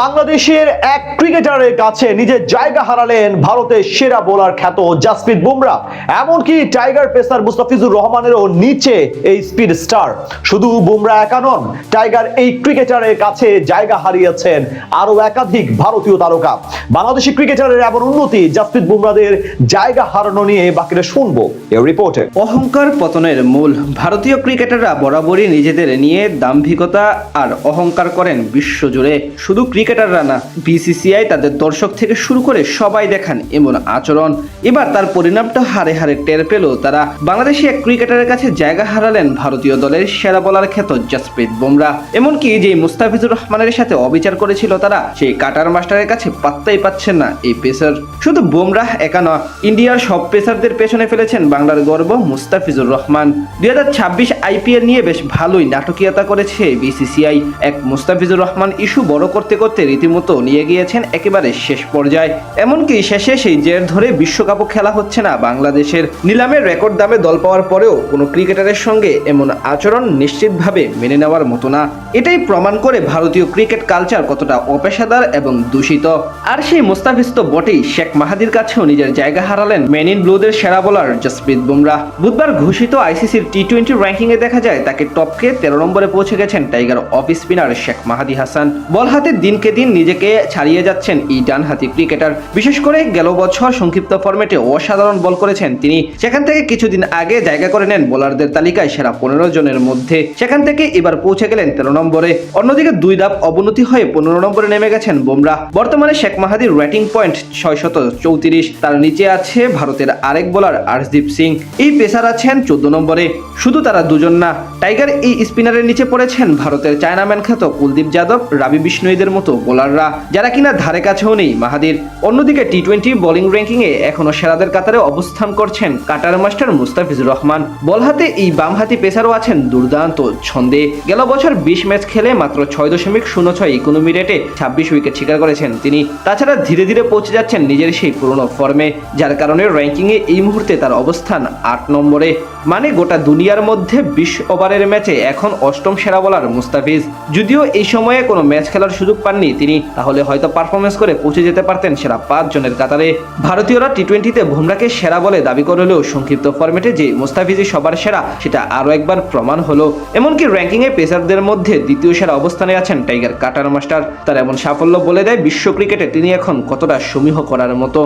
বাংলাদেশের এক ক্রিকেটারের কাছে নিজের জায়গা হারালেন ভারতের সেরা বোলার খ্যাত জাসপ্রীত বুমরা। এমনকি টাইগার পেসার মুস্তাফিজুর রহমানেরও নিচে এই স্পিড স্টার। শুধু বুমরা একা নন, টাইগার এই ক্রিকেটারের কাছে জায়গা হারিয়েছেন আরো একাধিক ভারতীয় তারকা। বাংলাদেশি ক্রিকেটারের এমন উন্নতি, জাসপ্রীত বুমরাদের জায়গা হারানো নিয়ে বাকিটা শুনবো এই রিপোর্টে। অহংকার পতনের মূল। ভারতীয় ক্রিকেটাররা বরাবরই নিজেদের নিয়ে দাম্ভিকতা আর অহংকার করেন বিশ্বজুড়ে। শুধু ক্রিকেটাররা না, বিসিসিআই তাদের দর্শক থেকে শুরু করে সবাই দেখান এমন আচরণ। এবার তার পরিণামটা হারে হারে টের পেল তারা। বাংলাদেশি এক ক্রিকেটারের কাছে জায়গা হারালেন ভারতীয় দলের সেরা বোলার খ্যাত জাসপ্রীত বুমরা। এমনকি যে মুস্তাফিজুর রহমানের সাথে অবিচার করেছিল তারা, সেই কাটার মাস্টারের কাছে পাত্তাই পাচ্ছেন না এই পেসার। শুধু বুমরাহ একা নয়, ইন্ডিয়ার সব পেসারদের পেছনে ফেলেছেন বাংলার গর্ব মুস্তাফিজুর রহমান। 2026 আইপিএল নিয়ে বেশ ভালোই নাটকীয়তা করেছে বিসিসিআই। এক মুস্তাফিজুর রহমান ইস্যু বড় করতে করতে রীতিমতো নিয়ে গিয়েছেন একেবারে শেষ পর্যায়ে। এমনকি শেষে সেই জের ধরে বিশ্বকাপও খেলা হচ্ছে না বাংলাদেশের। নিলামের রেকর্ড দামে দল পাওয়ার পরেও কোনো ক্রিকেটারের সঙ্গে এমন আচরণ নিশ্চিতভাবে মেনে নেওয়ার মতো না। এটাই প্রমাণ করে ভারতীয় ক্রিকেট কালচার কতটা অপেশাদার এবং দূষিত। আর সেই মুস্তাফিজ তো বটেই, শেখ মাহাদির কাছেও নিজের জায়গা হারালেন মেন ইন ব্লুদের সেরা বোলার জাসপ্রীত বুমরা। বুধবার ঘোষিত আইসিসির টি-20 র্যাঙ্কিংয়ে দেখা যায় তাকে টপকে 13 নম্বরে পৌঁছে গেছেন টাইগার অফ স্পিনার শেখ মাহাদি হাসান। বল হাতে দিনকে দিন নিজেকে ছাড়িয়ে যাচ্ছেন এই ডানহাতি ক্রিকেটার। বিশেষ করে গেল বছর সংক্ষিপ্ত ফরম্যাটে অসাধারণ বল করেছেন তিনি। সেখান থেকে কিছুদিন আগে জায়গা করে নেন বোলারদের তালিকায় সেরা 15 জনের মধ্যে। সেখান থেকে এবার পৌঁছে গেলেন 13 নম্বরে। অন্যদিকে 2 ধাপ অবনতি হয়ে 15 নম্বরে নেমে গেছেন বুমরা। বর্তমানে শেখ মাহাদির রেটিং পয়েন্ট 634। তার নিচে আছে ভারতের আরেক বোলার আর্শদীপ সিং। এই পেসার আছেন 14 নম্বরে। শুধু তারা দুজন না, টাইগার এই স্পিনারের নিচে পড়েছেন ভারতের চায়নাম্যান খ্যাত কুলদীপ যাদব, রাবি বিষ্ণুইদের মতো বোলাররা, যারা কিনা ধারে কাছেও নেই মাহাদির। অন্যদিকে টি-20 বোলিং র্যাঙ্কিংয়ে এখনো সেরাদের কাতারে অবস্থান করছেন কাটার মাস্টার মুস্তাফিজুর রহমান। বল হাতে এই বামহাতি পেসারও আছেন দুর্দান্ত ছন্দে। গেল বছর 20 ম্যাচ খেলে মাত্র 6.06 ইকোনমি রেটে 26 উইকেট শিকার করেছেন তিনি। তাছাড়া ধীরে ধীরে পৌঁছে যাচ্ছেন নিজের সেই পুরনো ফর্মে, যার কারণে র্যাঙ্কিংয়ে এই মুহূর্তে তার অবস্থান 8 নম্বরে। মানে গোটা দুনিয়ার মধ্যে 20 ওভারের ম্যাচে এখন 8ম সেরা বোলার মুস্তাফিজ। যদিও এই সময়ে কোনো ম্যাচ খেলার সুযোগ পাননি তিনি, তাহলে হয়তো পারফরমেন্স করে পৌঁছে যেতে পারতেন সেরা 5 জনের কাতারে। ভারতীয়রা টি-20তে বুমরাকে সেরা বলে দাবি করলেও সংক্ষিপ্ত ফরম্যাটে যে মুস্তাফিজই সবার সেরা সেটা আরও একবার প্রমাণ হলো। এমনকি র্যাঙ্কিংয়ে পেসারদের মধ্যে দ্বিতীয় সেরা অবস্থানে আছেন টাইগার কাটার মাস্টার। তার এমন সাফল্য বলে দেয় বিশ্ব ক্রিকেটে তিনি এখন কতটা সমীহ করার মতো।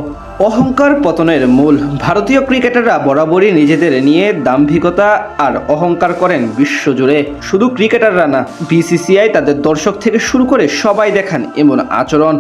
অহংকার পতনের মূল। ভারতীয় ক্রিকেটাররা বরাবরই নিজেদের নিয়ে দাম্ভিকতা আর অহংকার করেন বিশ্বজুড়ে। শুধু ক্রিকেটাররা না, বিসিসিআই তাদের দর্শক থেকে শুরু করে সবাই দেখান এমন আচরণ।